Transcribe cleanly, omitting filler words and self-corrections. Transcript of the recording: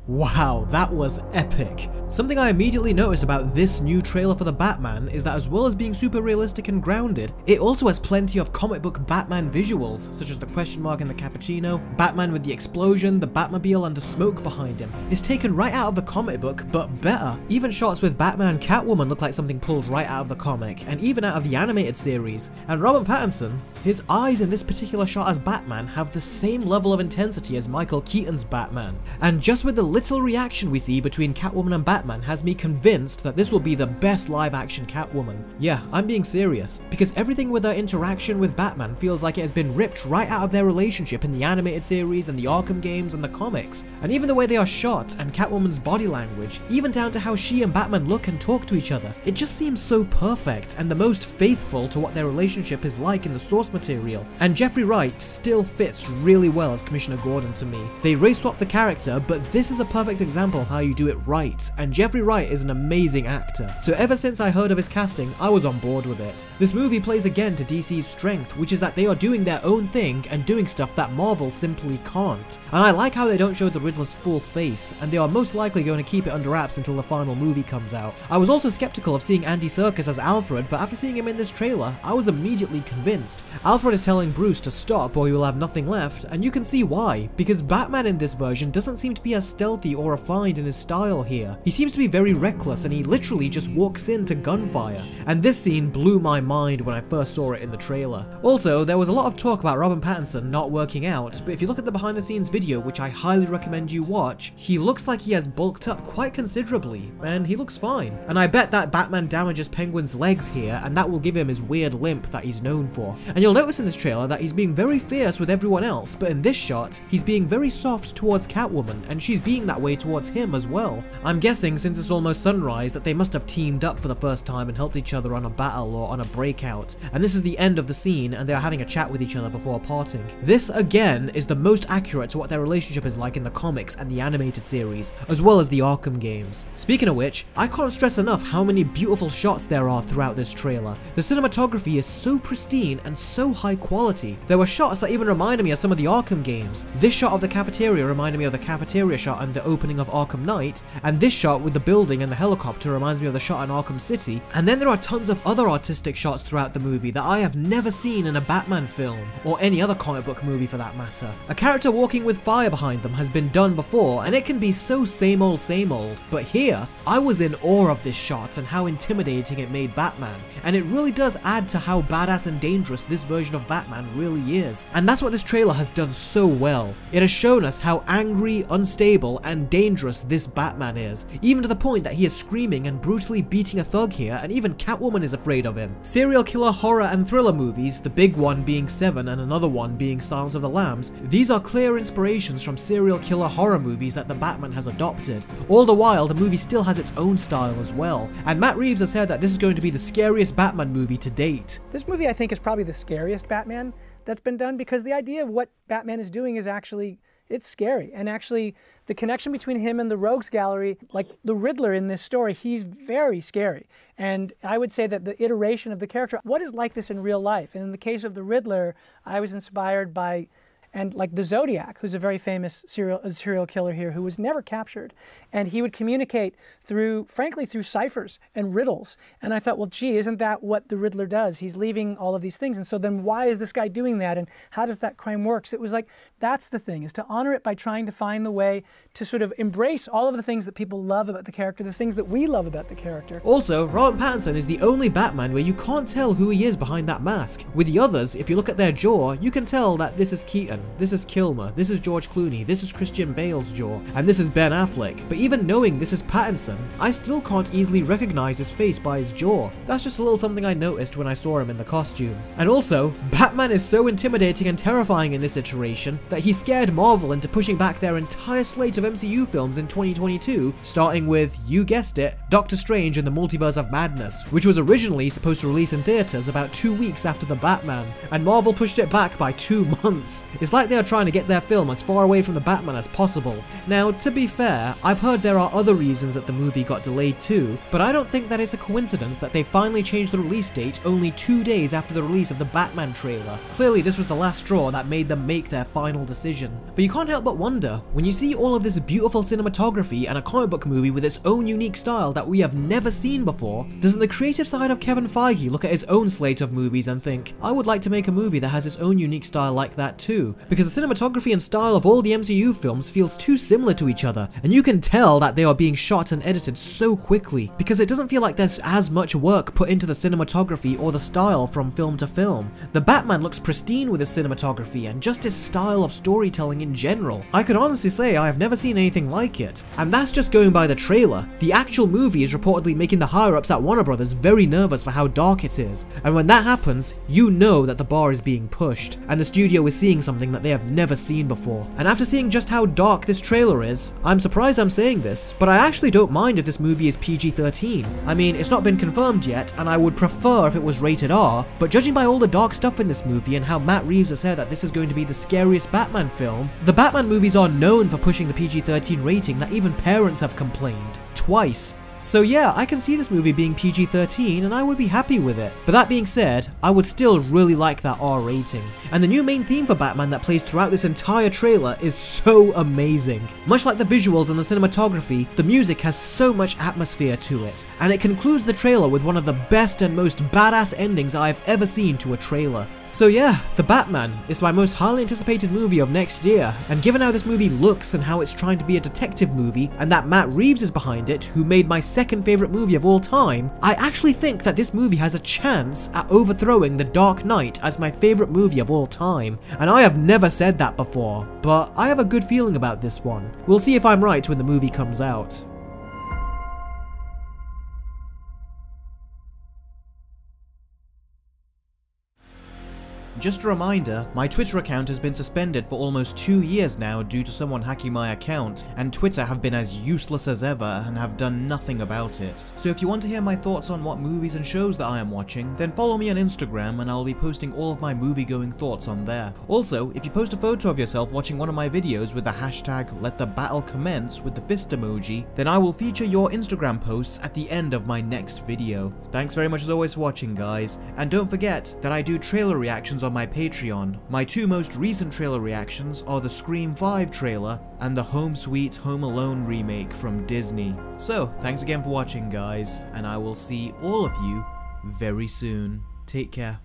Wow, that was epic. Something I immediately noticed about this new trailer for the Batman is that as well as being super realistic and grounded, it also has plenty of comic book Batman visuals, such as the question mark and the cappuccino, Batman with the explosion, the Batmobile and the smoke behind him. It's taken right out of the comic book, but better. Even shots with Batman and Catwoman look like something pulled right out of the comic, and even out of the animated series. And Robert Pattinson, his eyes in this particular shot as Batman have the same level of intensity as Michael Keaton's Batman. And just with the little reaction we see between Catwoman and Batman has me convinced that this will be the best live action Catwoman. Yeah, I'm being serious, because everything with her interaction with Batman feels like it has been ripped right out of their relationship in the animated series and the Arkham games and the comics. And even the way they are shot and Catwoman's body language, even down to how she and Batman look and talk to each other, it just seems so perfect and the most faithful to what their relationship is like in the source material. And Jeffrey Wright still fits really well as Commissioner Gordon to me. They race swap the character, but this is a perfect example of how you do it right, and Jeffrey Wright is an amazing actor, so ever since I heard of his casting, I was on board with it. This movie plays again to DC's strength, which is that they are doing their own thing and doing stuff that Marvel simply can't. And I like how they don't show the Riddler's full face, and they are most likely going to keep it under wraps until the final movie comes out. I was also skeptical of seeing Andy Serkis as Alfred, but after seeing him in this trailer, I was immediately convinced. Alfred is telling Bruce to stop or he will have nothing left, and you can see why, because Batman in this version doesn't seem to be as stealthy or refined in his style here. He seems to be very reckless and he literally just walks into gunfire. And this scene blew my mind when I first saw it in the trailer. Also, there was a lot of talk about Robert Pattinson not working out, but if you look at the behind the scenes video, which I highly recommend you watch, he looks like he has bulked up quite considerably, and he looks fine. And I bet that Batman damages Penguin's legs here, and that will give him his weird limp that he's known for. And you'll notice in this trailer that he's being very fierce with everyone else, but in this shot, he's being very soft towards Catwoman, and she's being that way towards him as well. I'm guessing since it's almost sunrise that they must have teamed up for the first time and helped each other on a battle or on a breakout. And this is the end of the scene and they are having a chat with each other before parting. This again is the most accurate to what their relationship is like in the comics and the animated series, as well as the Arkham games. Speaking of which, I can't stress enough how many beautiful shots there are throughout this trailer. The cinematography is so pristine and so high quality. There were shots that even reminded me of some of the Arkham games. This shot of the cafeteria reminded me of the cafeteria shot and the opening of Arkham Knight, and this shot with the building and the helicopter reminds me of the shot in Arkham City. And then there are tons of other artistic shots throughout the movie that I have never seen in a Batman film, or any other comic book movie for that matter. A character walking with fire behind them has been done before, and it can be so same old, but here, I was in awe of this shot and how intimidating it made Batman, and it really does add to how badass and dangerous this version of Batman really is. And that's what this trailer has done so well. It has shown us how angry, unstable, and dangerous this Batman is, even to the point that he is screaming and brutally beating a thug here, and even Catwoman is afraid of him. Serial killer horror and thriller movies, the big one being Seven and another one being Silence of the Lambs, these are clear inspirations from serial killer horror movies that the Batman has adopted. All the while, the movie still has its own style as well, and Matt Reeves has said that this is going to be the scariest Batman movie to date. This movie, I think, is probably the scariest Batman that's been done, because the idea of what Batman is doing is actually, it's scary. And actually, the connection between him and the Rogues Gallery, like the Riddler in this story, he's very scary. And I would say that the iteration of the character, what is like this in real life? And in the case of the Riddler, I was inspired by, and like the Zodiac, who's a very famous serial killer here who was never captured. And he would communicate through, frankly, through ciphers and riddles. And I thought, well, gee, isn't that what the Riddler does? He's leaving all of these things. And so then why is this guy doing that? And how does that crime work? So it was like, that's the thing, is to honor it by trying to find the way to sort of embrace all of the things that people love about the character, the things that we love about the character. Also, Robert Pattinson is the only Batman where you can't tell who he is behind that mask. With the others, if you look at their jaw, you can tell that this is Keaton, this is Kilmer, this is George Clooney, this is Christian Bale's jaw, and this is Ben Affleck. But even knowing this is Pattinson, I still can't easily recognize his face by his jaw. That's just a little something I noticed when I saw him in the costume. And also, Batman is so intimidating and terrifying in this iteration that he scared Marvel into pushing back their entire slate of MCU films in 2022, starting with, you guessed it, Doctor Strange and the Multiverse of Madness, which was originally supposed to release in theaters about 2 weeks after The Batman, and Marvel pushed it back by 2 months. It's It's like they are trying to get their film as far away from the Batman as possible. Now, to be fair, I've heard there are other reasons that the movie got delayed too, but I don't think that it's a coincidence that they finally changed the release date only 2 days after the release of the Batman trailer. Clearly this was the last straw that made them make their final decision. But you can't help but wonder, when you see all of this beautiful cinematography and a comic book movie with its own unique style that we have never seen before, doesn't the creative side of Kevin Feige look at his own slate of movies and think, I would like to make a movie that has its own unique style like that too? Because the cinematography and style of all the MCU films feels too similar to each other, and you can tell that they are being shot and edited so quickly, because it doesn't feel like there's as much work put into the cinematography or the style from film to film. The Batman looks pristine with his cinematography and just his style of storytelling in general. I could honestly say I have never seen anything like it, and that's just going by the trailer. The actual movie is reportedly making the higher-ups at Warner Brothers very nervous for how dark it is, and when that happens, you know that the bar is being pushed, and the studio is seeing something that they have never seen before. And after seeing just how dark this trailer is, I'm surprised I'm saying this, but I actually don't mind if this movie is PG-13. I mean, it's not been confirmed yet, and I would prefer if it was rated R, but judging by all the dark stuff in this movie and how Matt Reeves has said that this is going to be the scariest Batman film, the Batman movies are known for pushing the PG-13 rating that even parents have complained. Twice. So yeah, I can see this movie being PG-13 and I would be happy with it. But that being said, I would still really like that R rating. And the new main theme for Batman that plays throughout this entire trailer is so amazing. Much like the visuals and the cinematography, the music has so much atmosphere to it. And it concludes the trailer with one of the best and most badass endings I've ever seen to a trailer. So yeah, The Batman is my most highly anticipated movie of next year, and given how this movie looks and how it's trying to be a detective movie, and that Matt Reeves is behind it, who made my second favorite movie of all time, I actually think that this movie has a chance at overthrowing The Dark Knight as my favorite movie of all time. And I have never said that before, but I have a good feeling about this one. We'll see if I'm right when the movie comes out. Just a reminder, my Twitter account has been suspended for almost 2 years now due to someone hacking my account, and Twitter have been as useless as ever and have done nothing about it. So if you want to hear my thoughts on what movies and shows that I am watching, then follow me on Instagram and I'll be posting all of my movie-going thoughts on there. Also, if you post a photo of yourself watching one of my videos with the hashtag #LetTheBattleCommence with the fist emoji, then I will feature your Instagram posts at the end of my next video. Thanks very much as always for watching, guys, and don't forget that I do trailer reactions on my Patreon. My two most recent trailer reactions are the Scream 5 trailer and the Home Sweet Home Alone remake from Disney. So, thanks again for watching, guys, and I will see all of you very soon. Take care.